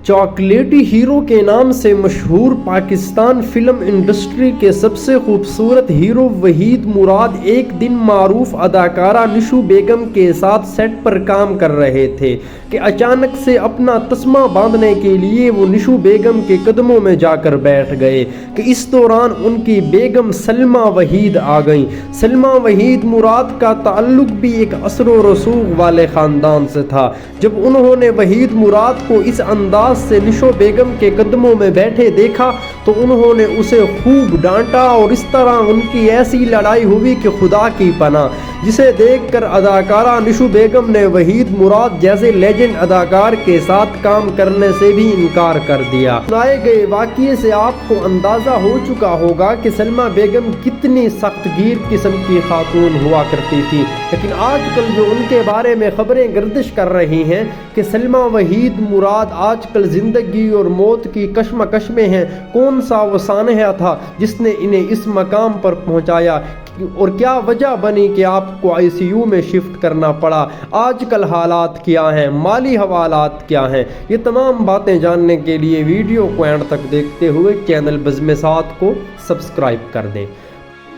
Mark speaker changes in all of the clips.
Speaker 1: चॉकलेटी हीरो के नाम से मशहूर पाकिस्तान फिल्म इंडस्ट्री के सबसे खूबसूरत हीरो वहीद मुराद एक दिन मारूफ अदाकारा निशू बेगम के साथ सेट पर काम कर रहे थे कि अचानक से अपना तस्मा बांधने के लिए वो निशू बेगम के कदमों में जाकर बैठ गए कि इस दौरान उनकी बेगम सलमा वहीद आ गईं। सलमा वहीद मुराद का ताल्लुक भी एक असर व रसूख वाले ख़ानदान से था। जब उन्होंने वहीद मुराद को इस अंदाज से निशो बेगम के कदमों में बैठे देखा तो उन्होंने उसे खूब डांटा और इस तरह उनकी ऐसी लड़ाई हुई कि खुदा की पनाह, जिसे देखकर अदाकारा निशू बेगम ने वहीद मुराद जैसे लेजेंड अदाकार के साथ काम करने से भी इनकार कर दिया। सुनाए गए वाक़ये से आपको अंदाज़ा हो चुका होगा कि सलमा बेगम कितनी सख्तगीर किस्म की खातून हुआ करती थी, लेकिन आजकल जो उनके बारे में खबरें गर्दिश कर रही हैं कि सलमा वहीद मुराद आजकल ज़िंदगी और मौत की कशमकश में हैं। कौन सा वो सानहा था जिसने इन्हें इस मकाम पर पहुंचाया और क्या वजह बनी कि आपको आईसीयू में शिफ्ट करना पड़ा? आजकल हालात क्या हैं, माली हवालात क्या हैं? ये तमाम बातें जानने के लिए वीडियो को एंड तक देखते हुए चैनल बज़्म सात को सब्सक्राइब कर दें।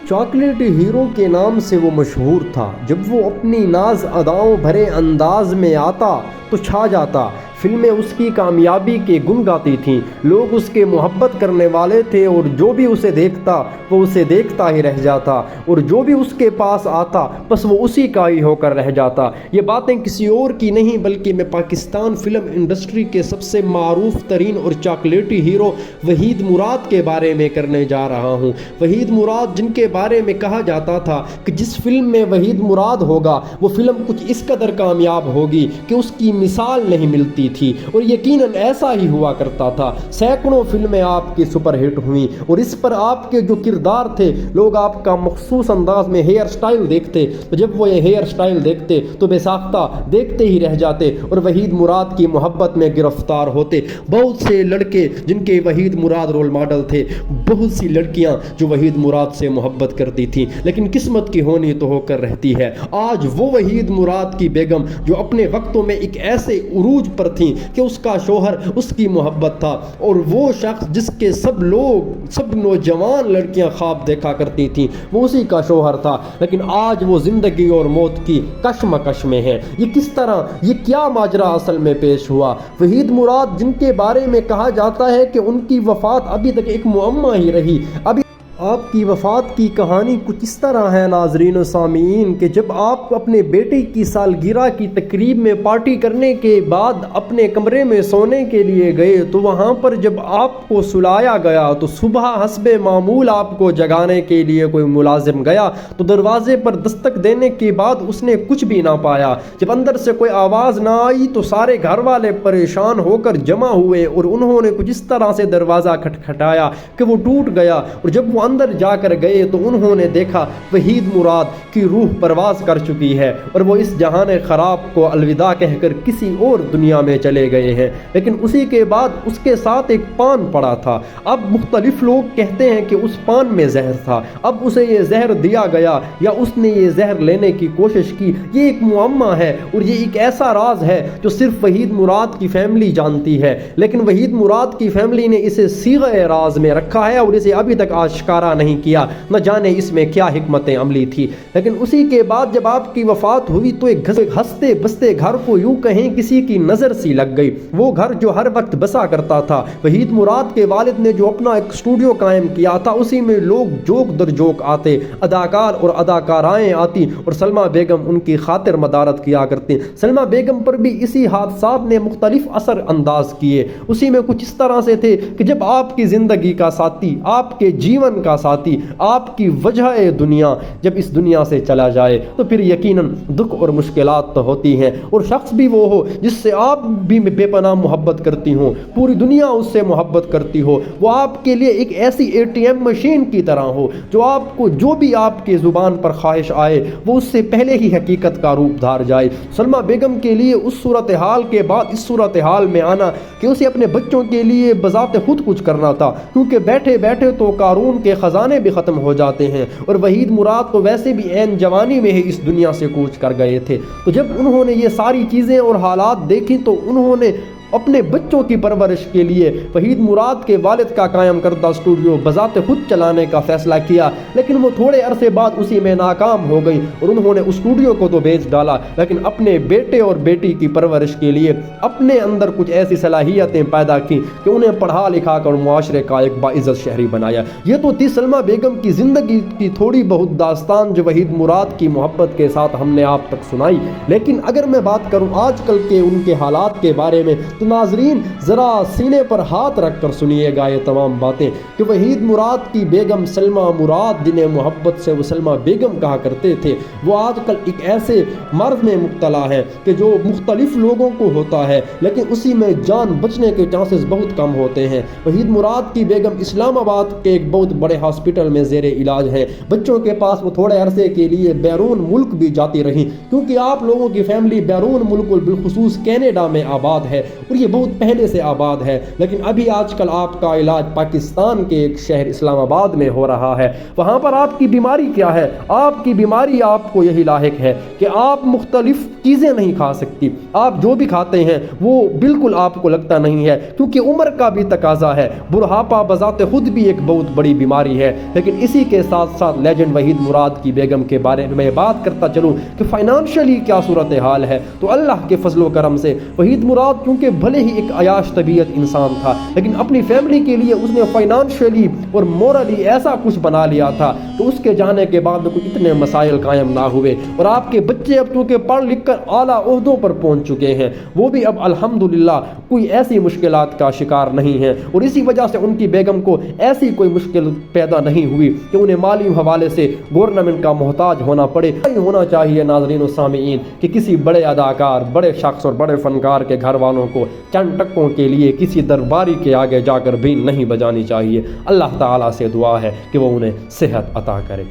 Speaker 1: चॉकलेटी हीरो के नाम से वो मशहूर था। जब वो अपनी नाज अदाओं भरे अंदाज में आता तो छा जाता। फिल्में उसकी कामयाबी के गुण गाती थीं, लोग उसके मोहब्बत करने वाले थे और जो भी उसे देखता वो उसे देखता ही रह जाता और जो भी उसके पास आता बस वो उसी का ही होकर रह जाता। ये बातें किसी और की नहीं बल्कि मैं पाकिस्तान फिल्म इंडस्ट्री के सबसे मारूफ तरीन और चॉकलेटी हीरो वहीद मुराद के बारे में करने जा रहा हूँ। वहीद मुराद जिनके बारे में कहा जाता था कि जिस फिल्म में वहीद मुराद होगा वो फिल्म कुछ इस कदर कामयाब होगी कि उसकी मिसाल नहीं मिलती थी, और यकीनन ऐसा ही हुआ करता था। सैकड़ों फिल्में आपकी सुपरहिट हुई और इस पर आपके जो किरदार थे, लोग आपका मखसूस अंदाज में हेयर स्टाइल देखते तो जब वो ये हेयर स्टाइल देखते तो बेसाख्ता देखते ही रह जाते और वहीद मुराद की मोहब्बत में गिरफ्तार होते। बहुत से लड़के जिनके वहीद मुराद रोल मॉडल थे, बहुत सी लड़कियां जो वहीद मुराद से मोहब्बत करती थी, लेकिन किस्मत की होनी तो होकर रहती है। आज वो वहीद मुराद की बेगम जो अपने वक्तों में एक ऐसे उरूज पर थी कि उसका शोहर उसकी मोहब्बत था और वो शख्स जिसके सब नौजवान लड़कियां ख्वाब देखा करती थी वो उसी का शोहर था, लेकिन आज वो जिंदगी और मौत की कशमकश में है। ये किस तरह, ये क्या माजरा असल में पेश हुआ? वहीद मुराद जिनके बारे में कहा जाता है कि उनकी वफात अभी तक एक मुअम्मा ही रही। अभी आपकी वफ़ात की कहानी कुछ इस तरह है नाजरीन और सामीन कि जब आप अपने बेटे की सालगिरह की तकरीब में पार्टी करने के बाद अपने कमरे में सोने के लिए गए तो वहाँ पर जब आपको सुलाया गया तो सुबह हस्बे मामूल आपको जगाने के लिए कोई मुलाजिम गया तो दरवाजे पर दस्तक देने के बाद उसने कुछ भी ना पाया। जब अंदर से कोई आवाज़ ना आई तो सारे घर वाले परेशान होकर जमा हुए और उन्होंने कुछ इस तरह से दरवाज़ा खटखटाया कि वो टूट गया, और जब वो अंदर जाकर गए तो उन्होंने देखा वहीद मुराद की रूह परवाज कर चुकी है और वो इस जहान खराब को अलविदा कहकर किसी और दुनिया में चले गए हैं। लेकिन उसी के बाद उसके साथ एक पान पड़ा था। अब मुख्तलिफ लोग कहते हैं कि उस पान में जहर था, अब उसे ये जहर दिया गया या उसने ये जहर लेने की कोशिश की, ये एक मुअम्मा है और ये एक ऐसा राज है जो सिर्फ वहीद मुराद की फैमिली जानती है। लेकिन वहीद मुराद की फैमिली ने इसे सीग़े राज में रखा है और इसे अभी तक आश्कार नहीं किया, न जाने इसमें क्या हिकमत अमली थी। लेकिन उसी के बाद जब आपकी वफात हुई तो एक हंसते बसते घर को यूं कहें किसी की नजर सी लग गई। वो घर जो हर वक्त बसा करता था, वहीद मुराद के वालिद ने जो अपना एक स्टूडियो कायम किया था, उसी में लोग जोक दर जोक आते, अदाकार और अदाकाराएं आती और सलमा बेगम उनकी खातिर मदारत किया करती। सलमा बेगम पर भी इसी हादसात ने मुख्तलिफ असर अंदाज किए। उसी में कुछ इस तरह से थे कि जब आपकी जिंदगी का साथी, आपके जीवन का साथी, आपकी वजह दुनिया जब इस दुनिया से चला जाए तो फिर यकीनन दुख और मुश्किलात तो होती हैं, और शख्स भी वो हो जिससे आप भी बेपनाह मोहब्बत करती हो, पूरी दुनिया उससे मोहब्बत करती हो, वो आपके लिए एक ऐसी एटीएम मशीन की तरह हो जो आपको जो भी आपकी ज़ुबान पर ख्वाहिश आए वो उससे पहले ही हकीकत का रूप धार जाए। सलमा बेगम के लिए उस सूरत हाल के बाद इस सूरत हाल में आना कि उसे अपने बच्चों के लिए बजाते खुद कुछ करना था, क्योंकि बैठे बैठे तो कारून के खजाने भी ख़त्म हो जाते हैं और वहीद मुराद तो वैसे भी ऐन जवानी में ही इस दुनिया से कूच कर गए थे। तो जब उन्होंने ये सारी चीज़ें और हालात देखी तो उन्होंने اپنے بچوں کی پرورش کے لیے وحید مراد کے والد کا قائم کردہ اسٹوڈیو بذات خود چلانے کا فیصلہ کیا، لیکن وہ تھوڑے عرصے بعد اسی میں ناکام ہو گئی اور انہوں نے اسٹوڈیو کو تو بیچ ڈالا، لیکن اپنے بیٹے اور بیٹی کی پرورش کے لیے اپنے اندر کچھ ایسی صلاحیتیں پیدا کی کہ انہیں پڑھا لکھا کر معاشرے کا ایک باعزت شہری بنایا۔ یہ تو تھی سلمیٰ بیگم کی زندگی کی تھوڑی بہت داستان جو وحید مراد کی محبت کے ساتھ ہم نے آپ تک سنائی، لیکن اگر میں بات کروں آج کل کے ان کے حالات کے بارے میں تو ناظرین ذرا سینے پر ہاتھ رکھ کر سنیے گا یہ تمام باتیں کہ وحید مراد کی بیگم سلمیٰ مراد جنہیں محبت سے وہ سلمیٰ بیگم کہا کرتے تھے، وہ آج کل ایک ایسے مرض میں مبتلا ہے کہ جو مختلف لوگوں کو ہوتا ہے لیکن اسی میں جان بچنے کے چانسز بہت کم ہوتے ہیں۔ وحید مراد کی بیگم اسلام آباد کے ایک بہت بڑے ہاسپٹل میں زیر علاج ہے۔ بچوں کے پاس وہ تھوڑے عرصے کے لیے بیرون ملک بھی جاتی رہی کیونکہ آپ لوگوں کی فیملی بیرون ملک بالخصوص کینیڈا میں آباد ہے اور یہ بہت پہلے سے آباد ہے، لیکن ابھی آج کل آپ کا علاج پاکستان کے ایک شہر اسلام آباد میں ہو رہا ہے۔ وہاں پر آپ کی بیماری کیا ہے؟ آپ کی بیماری آپ کو یہی لاحق ہے کہ آپ مختلف چیزیں نہیں کھا سکتی، آپ جو بھی کھاتے ہیں وہ بالکل آپ کو لگتا نہیں ہے کیونکہ عمر کا بھی تقاضا ہے۔ بڑھاپا بذات خود بھی ایک بہت بڑی بیماری ہے، لیکن اسی کے ساتھ ساتھ لیجنڈ وحید مراد کی بیگم کے بارے میں بات کرتا چلوں کہ فائنانشلی کیا صورتحال ہے تو اللہ کے فضل و کرم سے وحید مراد کیونکہ بھلے ہی ایک عیاش طبیعت انسان تھا لیکن اپنی فیملی کے لیے اس نے فائنانشلی اور مورلی ایسا کچھ بنا لیا تھا تو اس کے جانے کے بعد کوئی اتنے مسائل قائم نہ ہوئے اور آپ کے بچے اب چونکہ پڑھ لکھ کر اعلیٰ عہدوں پر پہنچ چکے ہیں، وہ بھی اب الحمدللہ کوئی ایسی مشکلات کا شکار نہیں ہیں اور اسی وجہ سے ان کی بیگم کو ایسی کوئی مشکل پیدا نہیں ہوئی کہ انہیں مالی حوالے سے گورنمنٹ کا محتاج ہونا پڑے۔ ہونا چاہیے ناظرین و سامعین کہ کسی بڑے اداکار، بڑے شخص اور بڑے فنکار کے گھر والوں کو چند ٹکوں کے لیے کسی درباری کے آگے جا کر بھی نہیں بجانی چاہیے۔ اللہ تعالیٰ سے دعا ہے کہ وہ انہیں صحت عطا کرے۔